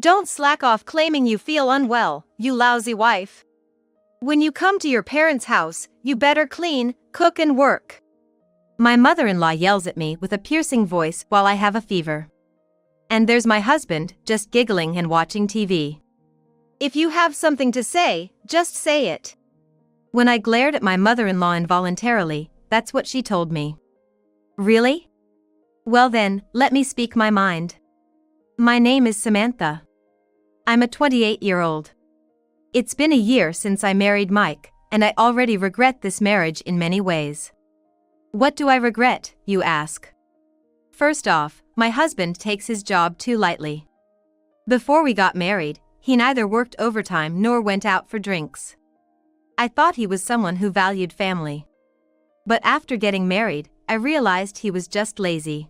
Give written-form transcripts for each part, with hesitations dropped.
Don't slack off claiming you feel unwell, you lousy wife. When you come to your parents' house, you better clean, cook and work. My mother-in-law yells at me with a piercing voice while I have a fever. And there's my husband, just giggling and watching TV. If you have something to say, just say it. When I glared at my mother-in-law involuntarily, that's what she told me. Really? Well then, let me speak my mind. My name is Samantha. I'm a 28-year-old. It's been a year since I married Mike, and I already regret this marriage in many ways. What do I regret, you ask? First off, my husband takes his job too lightly. Before we got married, he neither worked overtime nor went out for drinks. I thought he was someone who valued family. But after getting married, I realized he was just lazy.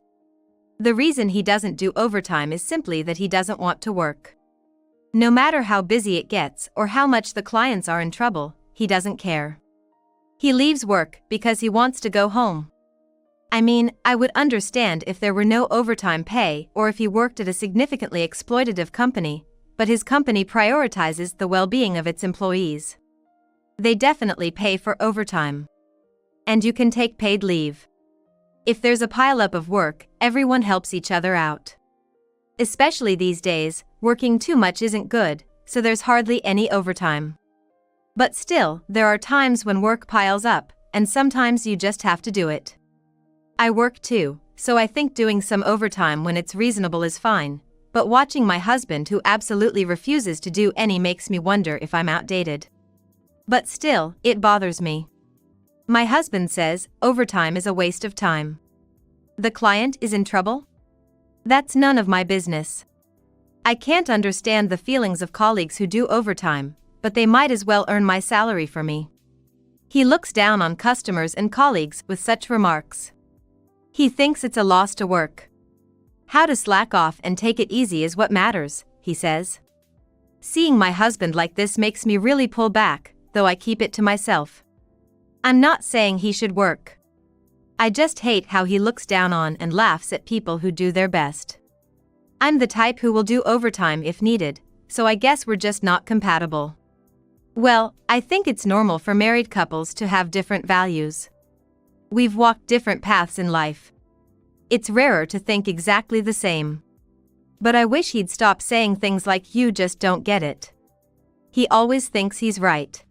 The reason he doesn't do overtime is simply that he doesn't want to work. No matter how busy it gets or how much the clients are in trouble, he doesn't care. He leaves work because he wants to go home. I mean, I would understand if there were no overtime pay or if he worked at a significantly exploitative company, but his company prioritizes the well-being of its employees. They definitely pay for overtime. And you can take paid leave. If there's a pileup of work, everyone helps each other out. Especially these days, working too much isn't good, so there's hardly any overtime. But still, there are times when work piles up, and sometimes you just have to do it. I work too, so I think doing some overtime when it's reasonable is fine, but watching my husband who absolutely refuses to do any makes me wonder if I'm outdated. But still, it bothers me. My husband says, overtime is a waste of time. The client is in trouble? That's none of my business. I can't understand the feelings of colleagues who do overtime, but they might as well earn my salary for me. He looks down on customers and colleagues with such remarks. He thinks it's a loss to work. How to slack off and take it easy is what matters, he says. Seeing my husband like this makes me really pull back, though I keep it to myself. I'm not saying he should work. I just hate how he looks down on and laughs at people who do their best. I'm the type who will do overtime if needed, so I guess we're just not compatible. Well, I think it's normal for married couples to have different values. We've walked different paths in life. It's rarer to think exactly the same. But I wish he'd stop saying things like "you just don't get it." He always thinks he's right.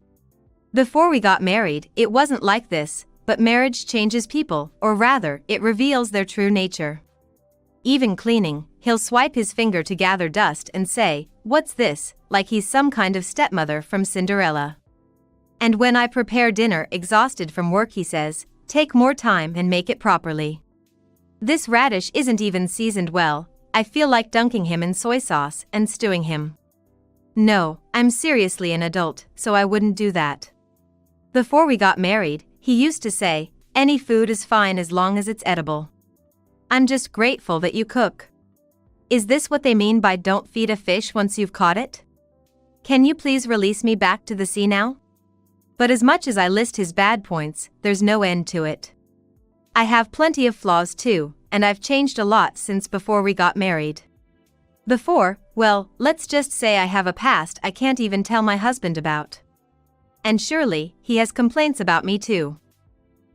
Before we got married, it wasn't like this, but marriage changes people, or rather, it reveals their true nature. Even cleaning, he'll swipe his finger to gather dust and say, "What's this?" like he's some kind of stepmother from Cinderella. And when I prepare dinner exhausted from work, he says, "Take more time and make it properly." This radish isn't even seasoned well. I feel like dunking him in soy sauce and stewing him. No, I'm seriously an adult, so I wouldn't do that. Before we got married, he used to say, "Any food is fine as long as it's edible. I'm just grateful that you cook." Is this what they mean by "don't feed a fish once you've caught it"? Can you please release me back to the sea now? But as much as I list his bad points, there's no end to it. I have plenty of flaws too, and I've changed a lot since before we got married. Before, well, let's just say I have a past I can't even tell my husband about. And surely, he has complaints about me too.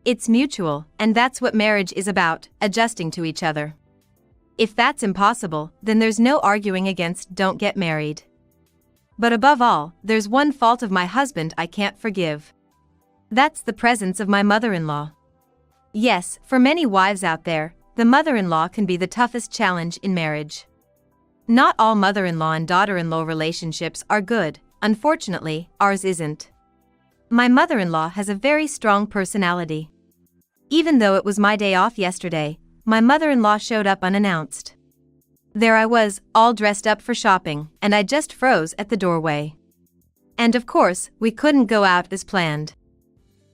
It's mutual, and that's what marriage is about, adjusting to each other. If that's impossible, then there's no arguing against "don't get married." But above all, there's one fault of my husband I can't forgive. That's the presence of my mother-in-law. Yes, for many wives out there, the mother-in-law can be the toughest challenge in marriage. Not all mother-in-law and daughter-in-law relationships are good, unfortunately, ours isn't. My mother-in-law has a very strong personality. Even though it was my day off yesterday, my mother-in-law showed up unannounced. There I was, all dressed up for shopping, and I just froze at the doorway. And of course, we couldn't go out as planned.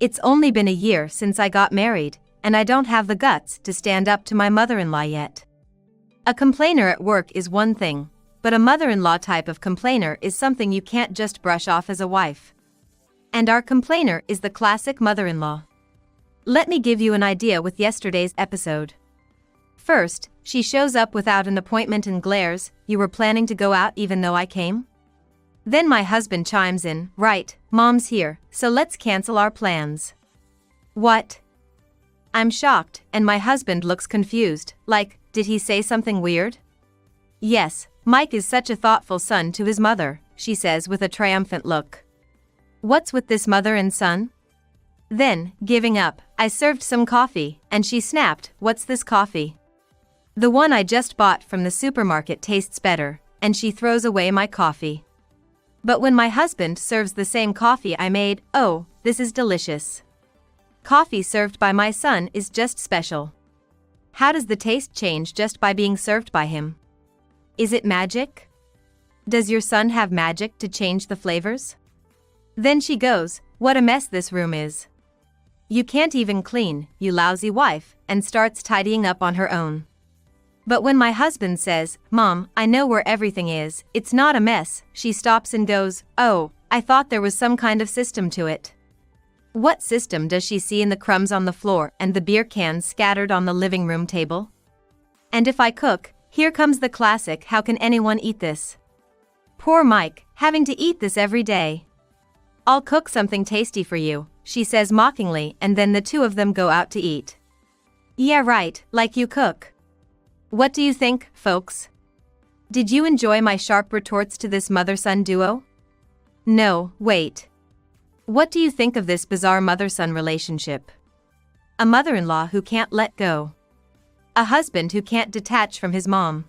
It's only been a year since I got married, and I don't have the guts to stand up to my mother-in-law yet. A complainer at work is one thing, but a mother-in-law type of complainer is something you can't just brush off as a wife. And our complainer is the classic mother-in-law. Let me give you an idea with yesterday's episode. First, she shows up without an appointment and glares, "You were planning to go out even though I came?" Then my husband chimes in, "Right, Mom's here, so let's cancel our plans." What? I'm shocked, and my husband looks confused, like, did he say something weird? "Yes, Mike is such a thoughtful son to his mother," she says with a triumphant look. "What's with this mother and son?" Then, giving up, I served some coffee, and she snapped, "What's this coffee?" "The one I just bought from the supermarket tastes better," and she throws away my coffee. But when my husband serves the same coffee I made, "Oh, this is delicious. Coffee served by my son is just special." How does the taste change just by being served by him? Is it magic? Does your son have magic to change the flavors? Then she goes, "What a mess this room is. You can't even clean, you lousy wife," and starts tidying up on her own. But when my husband says, "Mom, I know where everything is, it's not a mess," she stops and goes, "Oh, I thought there was some kind of system to it." What system does she see in the crumbs on the floor and the beer cans scattered on the living room table? And if I cook, here comes the classic, "How can anyone eat this?" Poor Mike, having to eat this every day. "I'll cook something tasty for you," she says mockingly, and then the two of them go out to eat. Yeah, right, like you cook. What do you think, folks? Did you enjoy my sharp retorts to this mother-son duo? No, wait. What do you think of this bizarre mother-son relationship? A mother-in-law who can't let go. A husband who can't detach from his mom.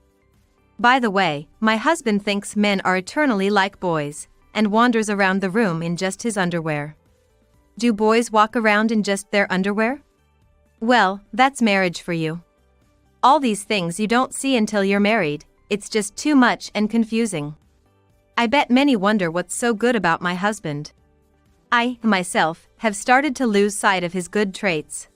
By the way, my husband thinks men are eternally like boys, and wanders around the room in just his underwear. Do boys walk around in just their underwear? Well, that's marriage for you. All these things you don't see until you're married, it's just too much and confusing. I bet many wonder what's so good about my husband. I, myself, have started to lose sight of his good traits.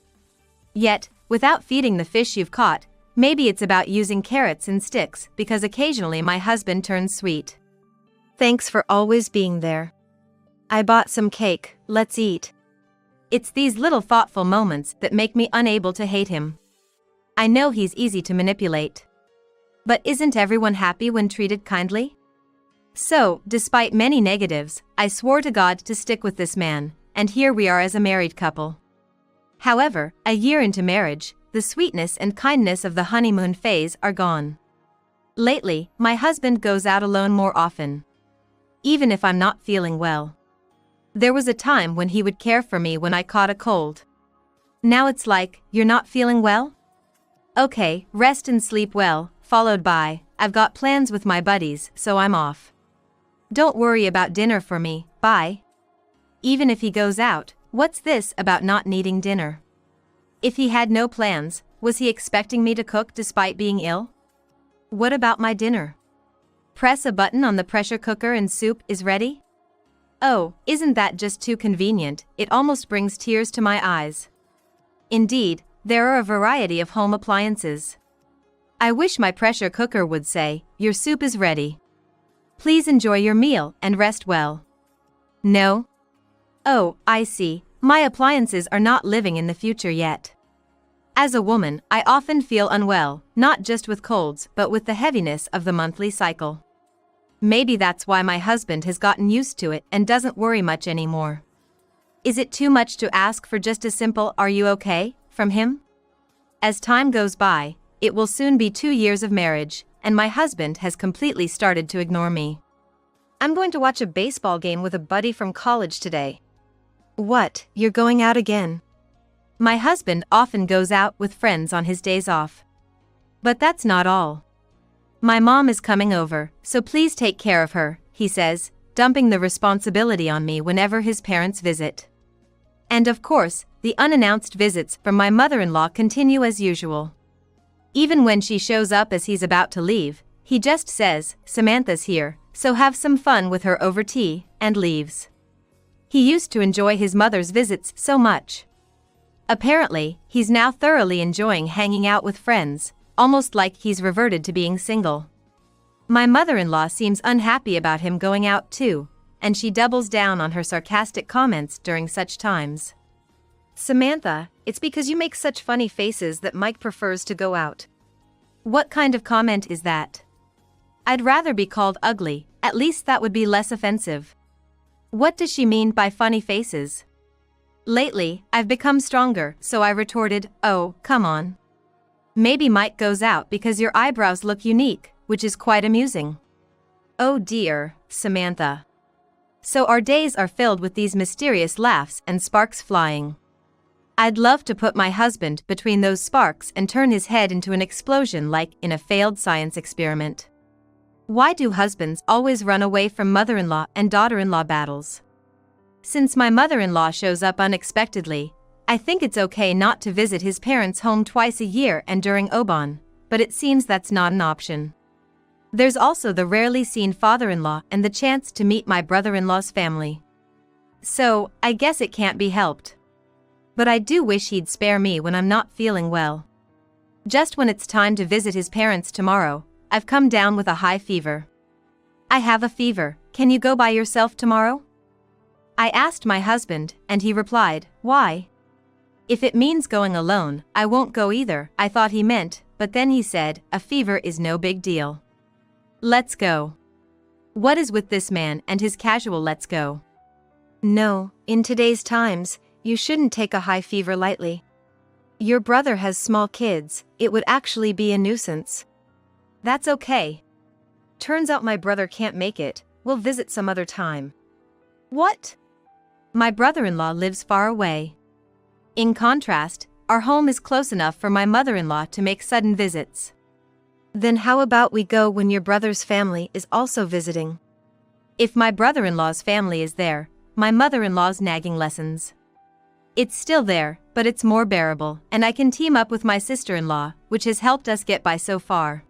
Yet, without feeding the fish you've caught, maybe it's about using carrots and sticks, because occasionally my husband turns sweet. Thanks for always being there. I bought some cake, let's eat. It's these little thoughtful moments that make me unable to hate him. I know he's easy to manipulate. But isn't everyone happy when treated kindly? So, despite many negatives, I swore to God to stick with this man, and here we are as a married couple. However, a year into marriage, the sweetness and kindness of the honeymoon phase are gone. Lately, my husband goes out alone more often. Even if I'm not feeling well. There was a time when he would care for me when I caught a cold. Now it's like, "You're not feeling well? Okay, rest and sleep well," followed by, "I've got plans with my buddies, so I'm off. Don't worry about dinner for me, bye." Even if he goes out, what's this about not needing dinner? If he had no plans, was he expecting me to cook despite being ill? What about my dinner? Press a button on the pressure cooker and soup is ready? Oh, isn't that just too convenient, it almost brings tears to my eyes. Indeed, there are a variety of home appliances. I wish my pressure cooker would say, "Your soup is ready. Please enjoy your meal and rest well." No? Oh, I see, my appliances are not living in the future yet. As a woman, I often feel unwell, not just with colds but with the heaviness of the monthly cycle. Maybe that's why my husband has gotten used to it and doesn't worry much anymore. Is it too much to ask for just a simple "Are you okay?" from him? As time goes by, it will soon be 2 years of marriage, and my husband has completely started to ignore me. I'm going to watch a baseball game with a buddy from college today. What, you're going out again? My husband often goes out with friends on his days off. But that's not all. My mom is coming over, so please take care of her, he says, dumping the responsibility on me whenever his parents visit. And of course, the unannounced visits from my mother-in-law continue as usual. Even when she shows up as he's about to leave, he just says, "Samantha's here, so have some fun with her over tea," and leaves. He used to enjoy his mother's visits so much. Apparently, he's now thoroughly enjoying hanging out with friends, almost like he's reverted to being single. My mother-in-law seems unhappy about him going out too, and she doubles down on her sarcastic comments during such times. "Samantha, it's because you make such funny faces that Mike prefers to go out. What kind of comment is that? I'd rather be called ugly, at least that would be less offensive. What does she mean by funny faces? Lately, I've become stronger, so I retorted, oh, come on. Maybe Mike goes out because your eyebrows look unique, which is quite amusing. Oh dear, Samantha. So our days are filled with these mysterious laughs and sparks flying. I'd love to put my husband between those sparks and turn his head into an explosion like in a failed science experiment. Why do husbands always run away from mother-in-law and daughter-in-law battles? Since my mother-in-law shows up unexpectedly, I think it's okay not to visit his parents' home twice a year and during Oban, but it seems that's not an option. There's also the rarely seen father-in-law and the chance to meet my brother-in-law's family. So, I guess it can't be helped. But I do wish he'd spare me when I'm not feeling well. Just when it's time to visit his parents tomorrow, I've come down with a high fever. I have a fever, can you go by yourself tomorrow? I asked my husband, and he replied, why? If it means going alone, I won't go either, I thought he meant, but then he said, a fever is no big deal. Let's go. What is with this man and his casual let's go? No, in today's times, you shouldn't take a high fever lightly. Your brother has small kids, it would actually be a nuisance. That's okay. Turns out my brother can't make it, we'll visit some other time. What? My brother-in-law lives far away. In contrast, our home is close enough for my mother-in-law to make sudden visits. Then how about we go when your brother's family is also visiting? If my brother-in-law's family is there, my mother-in-law's nagging lessens. It's still there, but it's more bearable, and I can team up with my sister-in-law, which has helped us get by so far.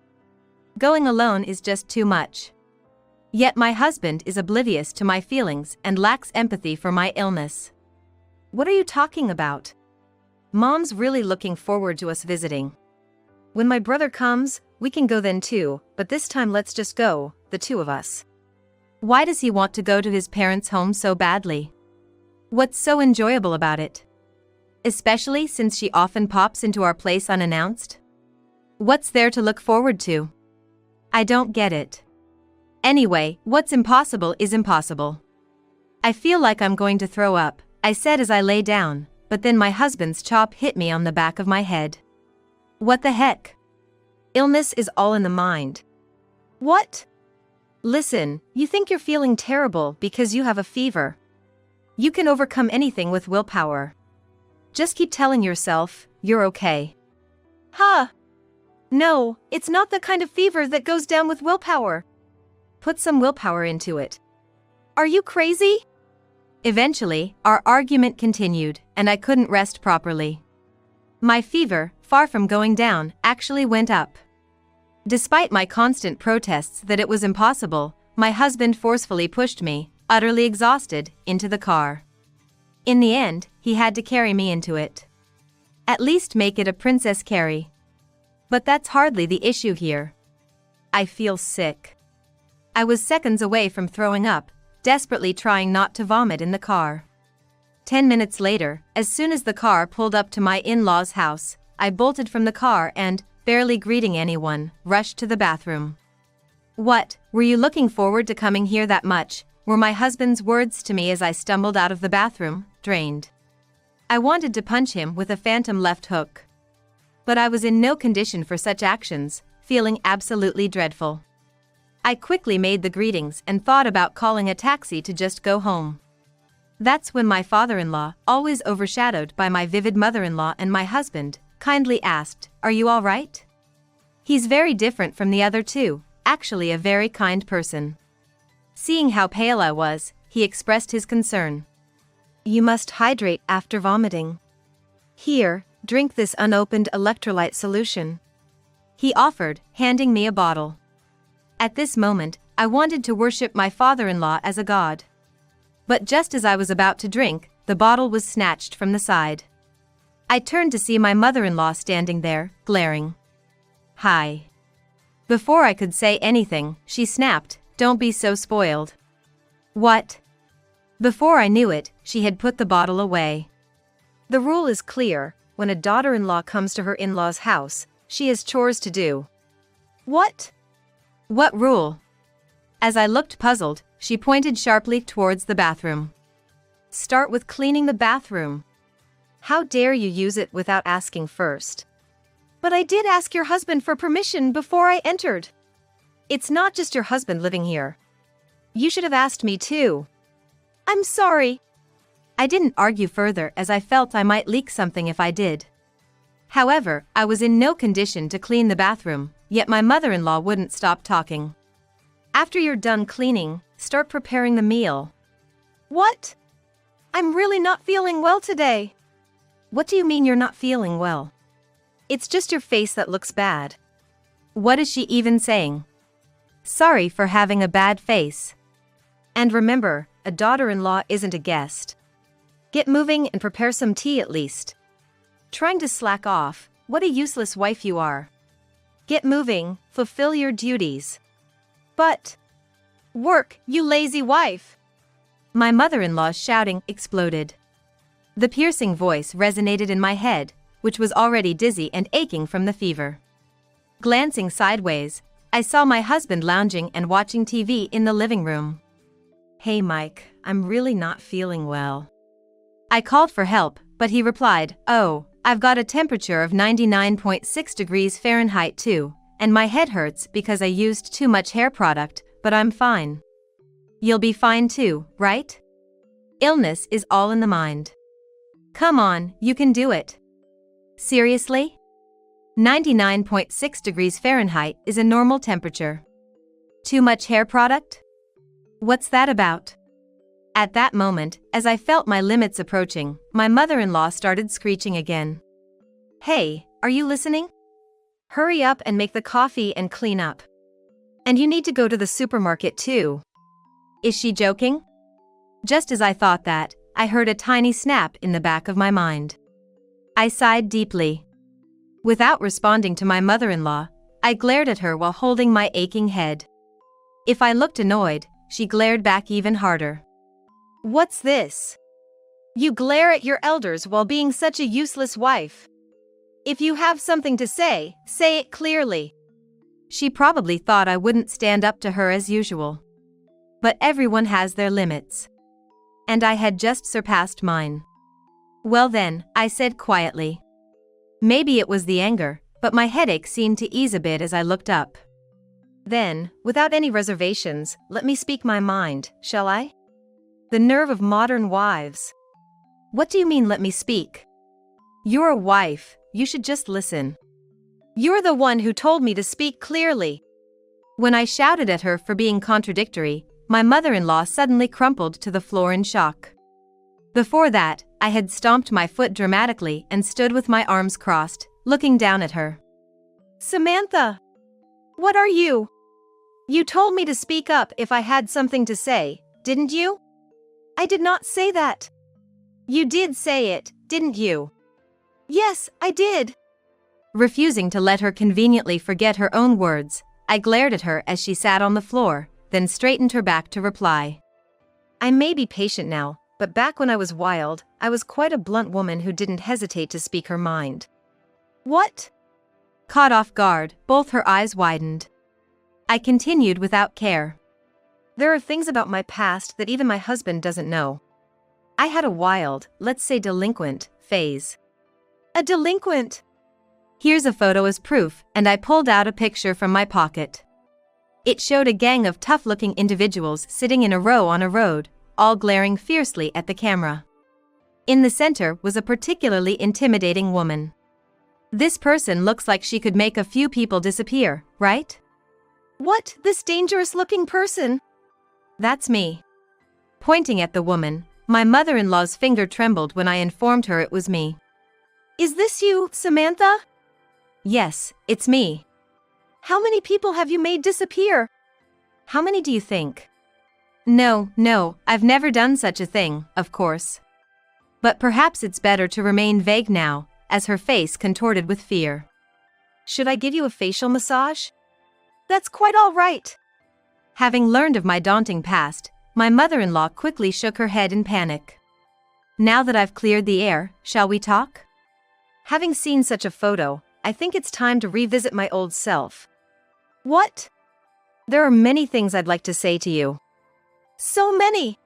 Going alone is just too much. Yet my husband is oblivious to my feelings and lacks empathy for my illness. What are you talking about? Mom's really looking forward to us visiting. When my brother comes, we can go then too, but this time let's just go, the two of us. Why does he want to go to his parents' home so badly? What's so enjoyable about it? Especially since she often pops into our place unannounced? What's there to look forward to? I don't get it. Anyway, what's impossible is impossible. I feel like I'm going to throw up, I said as I lay down, but then my husband's chop hit me on the back of my head. What the heck? Illness is all in the mind. What? Listen, you think you're feeling terrible because you have a fever. You can overcome anything with willpower. Just keep telling yourself, you're okay. Huh? No, it's not the kind of fever that goes down with willpower. Put some willpower into it. Are you crazy? Eventually, our argument continued, and I couldn't rest properly. My fever, far from going down, actually went up. Despite my constant protests that it was impossible, my husband forcefully pushed me, utterly exhausted, into the car. In the end, he had to carry me into it. At least make it a princess carry. But that's hardly the issue here. I feel sick. I was seconds away from throwing up, desperately trying not to vomit in the car. 10 minutes later, as soon as the car pulled up to my in-laws' house, I bolted from the car and, barely greeting anyone, rushed to the bathroom. What, were you looking forward to coming here that much? Were my husband's words to me as I stumbled out of the bathroom, drained. I wanted to punch him with a phantom left hook. But I was in no condition for such actions, feeling absolutely dreadful. I quickly made the greetings and thought about calling a taxi to just go home. That's when my father-in-law, always overshadowed by my vivid mother-in-law and my husband, kindly asked, "Are you all right?" He's very different from the other two, actually a very kind person. Seeing how pale I was, he expressed his concern. "You must hydrate after vomiting. Here, drink this unopened electrolyte solution," he offered, handing me a bottle. At this moment, I wanted to worship my father-in-law as a god. But just as I was about to drink, the bottle was snatched from the side. I turned to see my mother-in-law standing there, glaring. "Hi." Before I could say anything, she snapped, "Don't be so spoiled." What? Before I knew it, she had put the bottle away. The rule is clear, when a daughter-in-law comes to her in-laws' house, she has chores to do. What? What rule? As I looked puzzled, she pointed sharply towards the bathroom. Start with cleaning the bathroom. How dare you use it without asking first? But I did ask your husband for permission before I entered. It's not just your husband living here. You should have asked me too. I'm sorry. I didn't argue further as I felt I might leak something if I did. However, I was in no condition to clean the bathroom, yet my mother-in-law wouldn't stop talking. After you're done cleaning, start preparing the meal. What? I'm really not feeling well today. What do you mean you're not feeling well? It's just your face that looks bad. What is she even saying? Sorry for having a bad face. And remember, a daughter-in-law isn't a guest. Get moving and prepare some tea at least. Trying to slack off, what a useless wife you are. Get moving, fulfill your duties. But work, you lazy wife. My mother-in-law's shouting exploded. The piercing voice resonated in my head, which was already dizzy and aching from the fever. Glancing sideways, I saw my husband lounging and watching TV in the living room. Hey Mike, I'm really not feeling well. I called for help, but he replied, oh, I've got a temperature of 99.6 degrees Fahrenheit too, and my head hurts because I used too much hair product, but I'm fine. You'll be fine too, right? Illness is all in the mind. Come on, you can do it. Seriously? 99.6 degrees Fahrenheit is a normal temperature. Too much hair product? What's that about? At that moment, as I felt my limits approaching, my mother-in-law started screeching again. Hey, are you listening? Hurry up and make the coffee and clean up. And you need to go to the supermarket too. Is she joking? Just as I thought that, I heard a tiny snap in the back of my mind. I sighed deeply. Without responding to my mother-in-law, I glared at her while holding my aching head. If I looked annoyed, she glared back even harder. What's this? You glare at your elders while being such a useless wife. If you have something to say it clearly. She probably thought I wouldn't stand up to her as usual. But everyone has their limits. And I had just surpassed mine. Well then, I said quietly. Maybe it was the anger, but my headache seemed to ease a bit as I looked up. Then, without any reservations, let me speak my mind, shall I? The nerve of modern wives. What do you mean let me speak? You're a wife, you should just listen. You're the one who told me to speak clearly. When I shouted at her for being contradictory, my mother-in-law suddenly crumpled to the floor in shock. Before that, I had stomped my foot dramatically and stood with my arms crossed, looking down at her. Samantha! What are you? You told me to speak up if I had something to say, didn't you? I did not say that. You did say it, didn't you? Yes, I did. Refusing to let her conveniently forget her own words, I glared at her as she sat on the floor, then straightened her back to reply. I may be patient now, but back when I was wild, I was quite a blunt woman who didn't hesitate to speak her mind. What? Caught off guard, both her eyes widened. I continued without care. There are things about my past that even my husband doesn't know. I had a wild, let's say delinquent, phase. A delinquent? Here's a photo as proof, and I pulled out a picture from my pocket. It showed a gang of tough-looking individuals sitting in a row on a road, all glaring fiercely at the camera. In the center was a particularly intimidating woman. This person looks like she could make a few people disappear, right? What, this dangerous-looking person? That's me. Pointing at the woman, my mother-in-law's finger trembled when I informed her it was me. Is this you, Samantha? Yes, it's me. How many people have you made disappear? How many do you think? No, I've never done such a thing, of course. But perhaps it's better to remain vague now, as her face contorted with fear. Should I give you a facial massage? That's quite all right. Having learned of my daunting past, my mother-in-law quickly shook her head in panic. Now that I've cleared the air, shall we talk? Having seen such a photo, I think it's time to revisit my old self. What? There are many things I'd like to say to you. So many.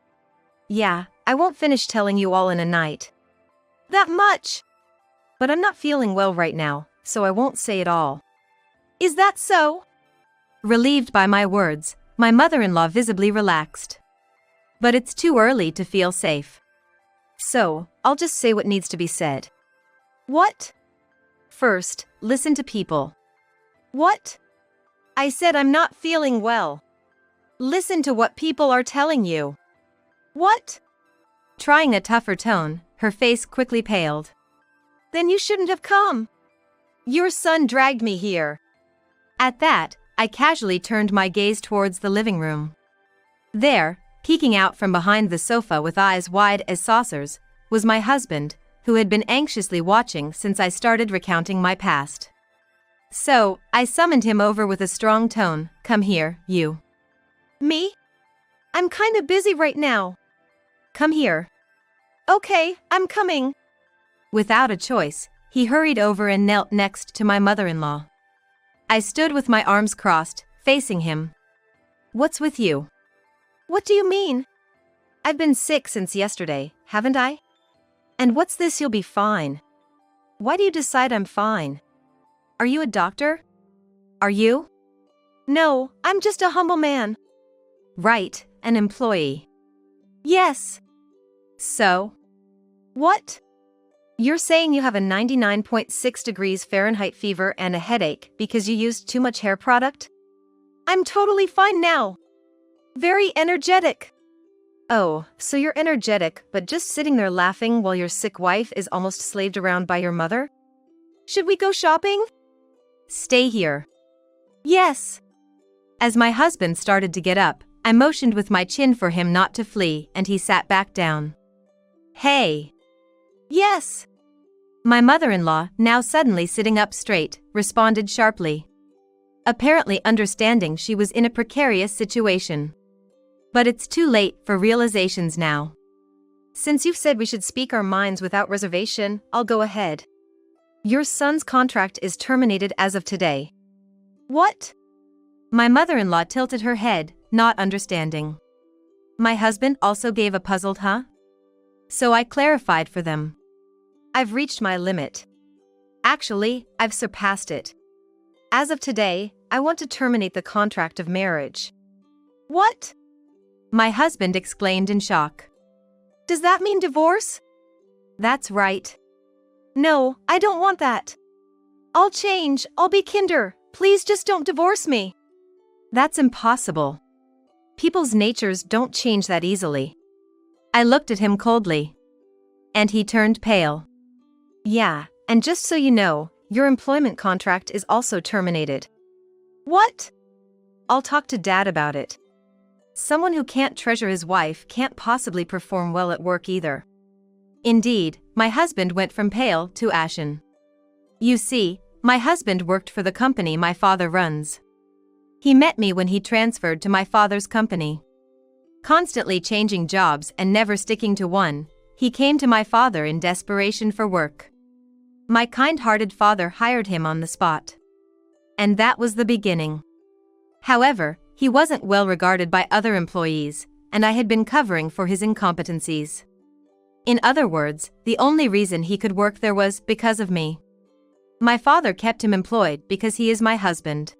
Yeah, I won't finish telling you all in a night. That much. But I'm not feeling well right now, so I won't say it all. Is that so? Relieved by my words, my mother-in-law visibly relaxed. But it's too early to feel safe. So, I'll just say what needs to be said. What? First, listen to people. What? I said I'm not feeling well. Listen to what people are telling you. What? Trying a tougher tone, her face quickly paled. Then you shouldn't have come. Your son dragged me here. At that, I casually turned my gaze towards the living room. There, peeking out from behind the sofa with eyes wide as saucers, was my husband, who had been anxiously watching since I started recounting my past. So, I summoned him over with a strong tone. Come here, you. Me? I'm kinda busy right now. Come here. Okay, I'm coming. Without a choice, he hurried over and knelt next to my mother-in-law. I stood with my arms crossed, facing him. What's with you? What do you mean? I've been sick since yesterday, haven't I? And what's this you'll be fine? Why do you decide I'm fine? Are you a doctor? Are you? No, I'm just a humble man. Right, an employee. Yes. So? What? You're saying you have a 99.6 degrees Fahrenheit fever and a headache because you used too much hair product? I'm totally fine now. Very energetic. Oh, so you're energetic but just sitting there laughing while your sick wife is almost slaved around by your mother? Should we go shopping? Stay here. Yes. As my husband started to get up, I motioned with my chin for him not to flee, and he sat back down. Hey. Yes. My mother-in-law, now suddenly sitting up straight, responded sharply. Apparently understanding she was in a precarious situation. But it's too late for realizations now. Since you've said we should speak our minds without reservation, I'll go ahead. Your son's contract is terminated as of today. What? My mother-in-law tilted her head, not understanding. My husband also gave a puzzled huh? So I clarified for them. I've reached my limit. Actually, I've surpassed it. As of today, I want to terminate the contract of marriage. What? My husband exclaimed in shock. Does that mean divorce? That's right. No, I don't want that. I'll change, I'll be kinder, please just don't divorce me. That's impossible. People's natures don't change that easily. I looked at him coldly. And he turned pale. Yeah, and just so you know, your employment contract is also terminated. What? I'll talk to Dad about it. Someone who can't treasure his wife can't possibly perform well at work either. Indeed, my husband went from pale to ashen. You see, my husband worked for the company my father runs. He met me when he transferred to my father's company. Constantly changing jobs and never sticking to one, he came to my father in desperation for work. My kind-hearted father hired him on the spot. And that was the beginning. However, he wasn't well regarded by other employees, and I had been covering for his incompetencies. In other words, the only reason he could work there was because of me. My father kept him employed because he is my husband.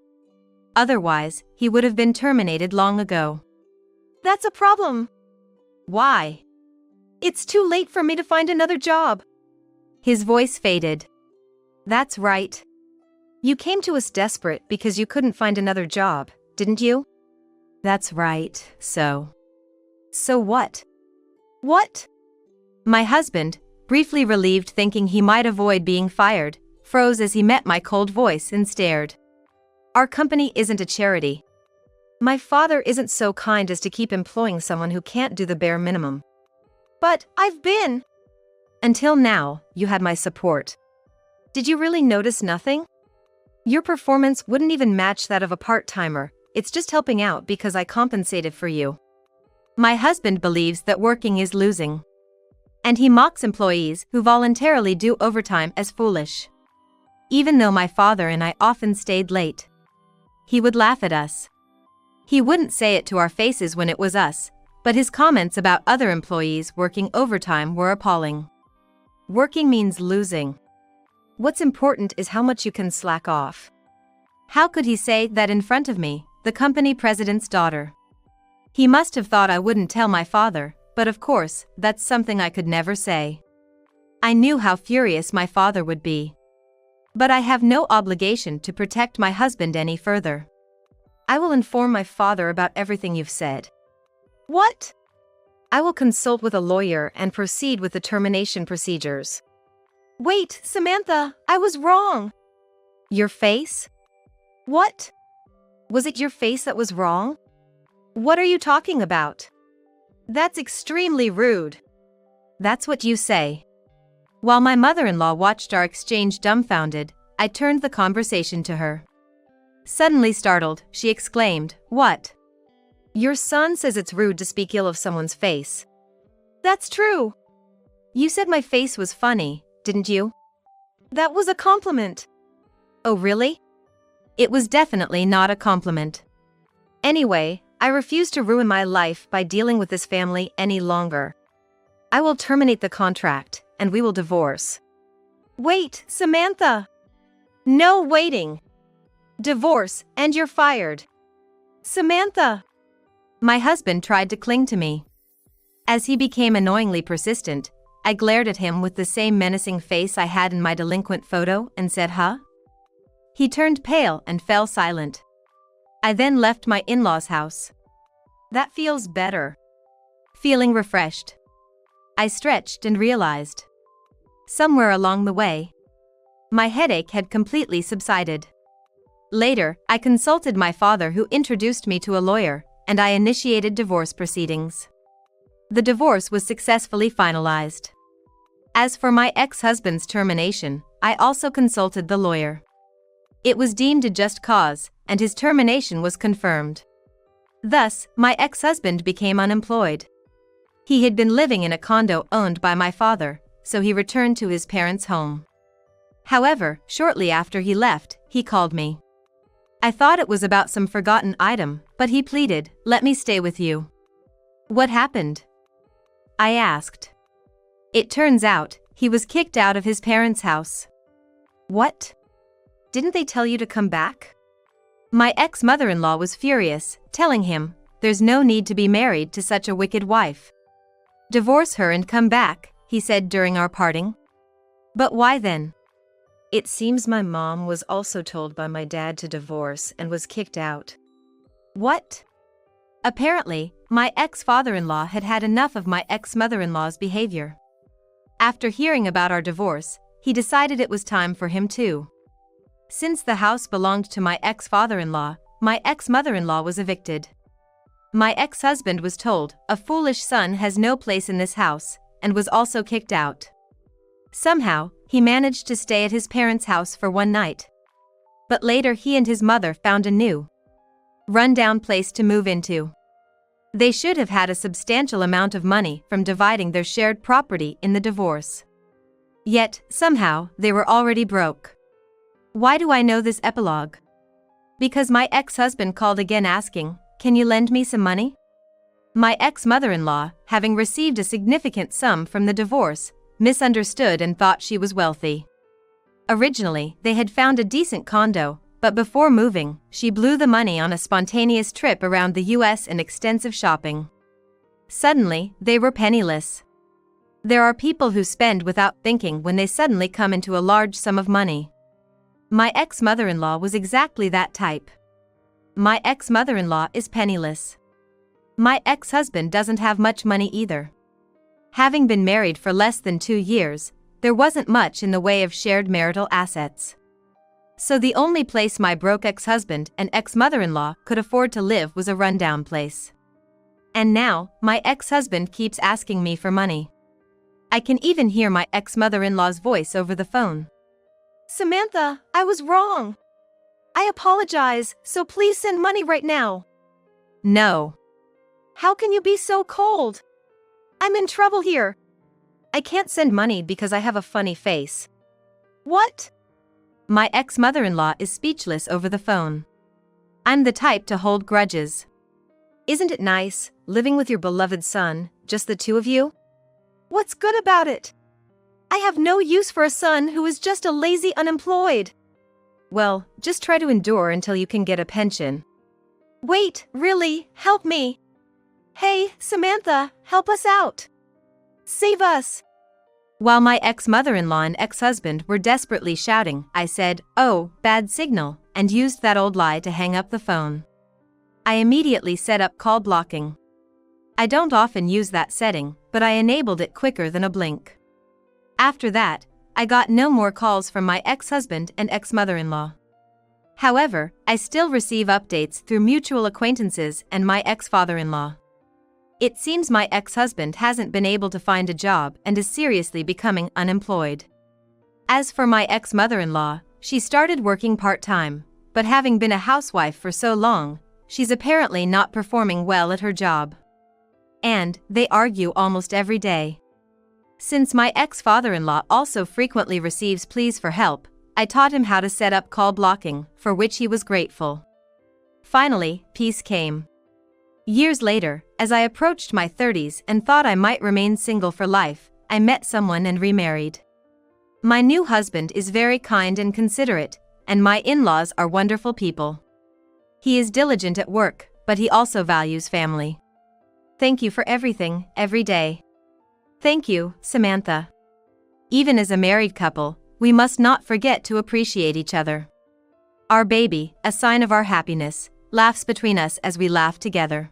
Otherwise, he would have been terminated long ago. That's a problem. Why? It's too late for me to find another job. His voice faded. That's right. You came to us desperate because you couldn't find another job, didn't you? That's right, so. So what? What? My husband, briefly relieved thinking he might avoid being fired, froze as he met my cold voice and stared. Our company isn't a charity. My father isn't so kind as to keep employing someone who can't do the bare minimum. But I've been. Until now, you had my support. Did you really notice nothing? Your performance wouldn't even match that of a part-timer, it's just helping out because I compensated for you. My husband believes that working is losing. And he mocks employees who voluntarily do overtime as foolish. Even though my father and I often stayed late. He would laugh at us. He wouldn't say it to our faces when it was us, but his comments about other employees working overtime were appalling. Working means losing. What's important is how much you can slack off. How could he say that in front of me, the company president's daughter? He must have thought I wouldn't tell my father, but of course, that's something I could never say. I knew how furious my father would be. But I have no obligation to protect my husband any further. I will inform my father about everything you've said. What? I will consult with a lawyer and proceed with the termination procedures. Wait, Samantha, I was wrong. Your face? What? Was it your face that was wrong? What are you talking about? That's extremely rude. That's what you say. While my mother-in-law watched our exchange dumbfounded, I turned the conversation to her. Suddenly startled, she exclaimed, "What? Your son says it's rude to speak ill of someone's face." That's true. You said my face was funny, didn't you? That was a compliment. Oh really? It was definitely not a compliment. Anyway, I refuse to ruin my life by dealing with this family any longer. I will terminate the contract, and we will divorce. Wait, Samantha! No waiting! Divorce, and you're fired. Samantha! My husband tried to cling to me. As he became annoyingly persistent, I glared at him with the same menacing face I had in my delinquent photo and said, "Huh?" He turned pale and fell silent. I then left my in-laws' house. That feels better. Feeling refreshed. I stretched and realized. Somewhere along the way, my headache had completely subsided. Later, I consulted my father, who introduced me to a lawyer, and I initiated divorce proceedings. The divorce was successfully finalized. As for my ex-husband's termination, I also consulted the lawyer. It was deemed a just cause, and his termination was confirmed. Thus, my ex-husband became unemployed. He had been living in a condo owned by my father, so he returned to his parents' home. However, shortly after he left, he called me. I thought it was about some forgotten item, but he pleaded, "Let me stay with you." What happened? I asked. It turns out, he was kicked out of his parents' house. What? Didn't they tell you to come back? My ex-mother-in-law was furious, telling him, "There's no need to be married to such a wicked wife. Divorce her and come back," he said during our parting. But why then? It seems my mom was also told by my dad to divorce and was kicked out. What? Apparently, my ex-father-in-law had had enough of my ex-mother-in-law's behavior. After hearing about our divorce, he decided it was time for him too. Since the house belonged to my ex-father-in-law, my ex-mother-in-law was evicted. My ex-husband was told, "A foolish son has no place in this house," and was also kicked out. Somehow, he managed to stay at his parents' house for one night. But later he and his mother found a new, run-down place to move into. They should have had a substantial amount of money from dividing their shared property in the divorce. Yet, somehow, they were already broke. Why do I know this epilogue? Because my ex-husband called again asking, "Can you lend me some money?" My ex-mother-in-law, having received a significant sum from the divorce, misunderstood and thought she was wealthy. Originally, they had found a decent condo, but before moving, she blew the money on a spontaneous trip around the US and extensive shopping. Suddenly, they were penniless. There are people who spend without thinking when they suddenly come into a large sum of money. My ex-mother-in-law was exactly that type. My ex-mother-in-law is penniless. My ex-husband doesn't have much money either. Having been married for less than 2 years, there wasn't much in the way of shared marital assets. So the only place my broke ex-husband and ex-mother-in-law could afford to live was a rundown place. And now, my ex-husband keeps asking me for money. I can even hear my ex-mother-in-law's voice over the phone. "Samantha, I was wrong. I apologize, so please send money right now." No. How can you be so cold? I'm in trouble here. I can't send money because I have a funny face. What? My ex-mother-in-law is speechless over the phone. I'm the type to hold grudges. Isn't it nice, living with your beloved son, just the two of you? What's good about it? I have no use for a son who is just a lazy unemployed. Well, just try to endure until you can get a pension. Wait, really, help me. Hey, Samantha, help us out. Save us. While my ex-mother-in-law and ex-husband were desperately shouting, I said, "Oh, bad signal," and used that old lie to hang up the phone. I immediately set up call blocking. I don't often use that setting, but I enabled it quicker than a blink. After that, I got no more calls from my ex-husband and ex-mother-in-law. However, I still receive updates through mutual acquaintances and my ex-father-in-law. It seems my ex-husband hasn't been able to find a job and is seriously becoming unemployed. As for my ex-mother-in-law, she started working part-time, but having been a housewife for so long, she's apparently not performing well at her job. And they argue almost every day. Since my ex-father-in-law also frequently receives pleas for help, I taught him how to set up call blocking, for which he was grateful. Finally, peace came. Years later, as I approached my 30s and thought I might remain single for life, I met someone and remarried. My new husband is very kind and considerate, and my in-laws are wonderful people. He is diligent at work, but he also values family. Thank you for everything, every day. Thank you, Samantha. Even as a married couple, we must not forget to appreciate each other. Our baby, a sign of our happiness, laughs between us as we laugh together.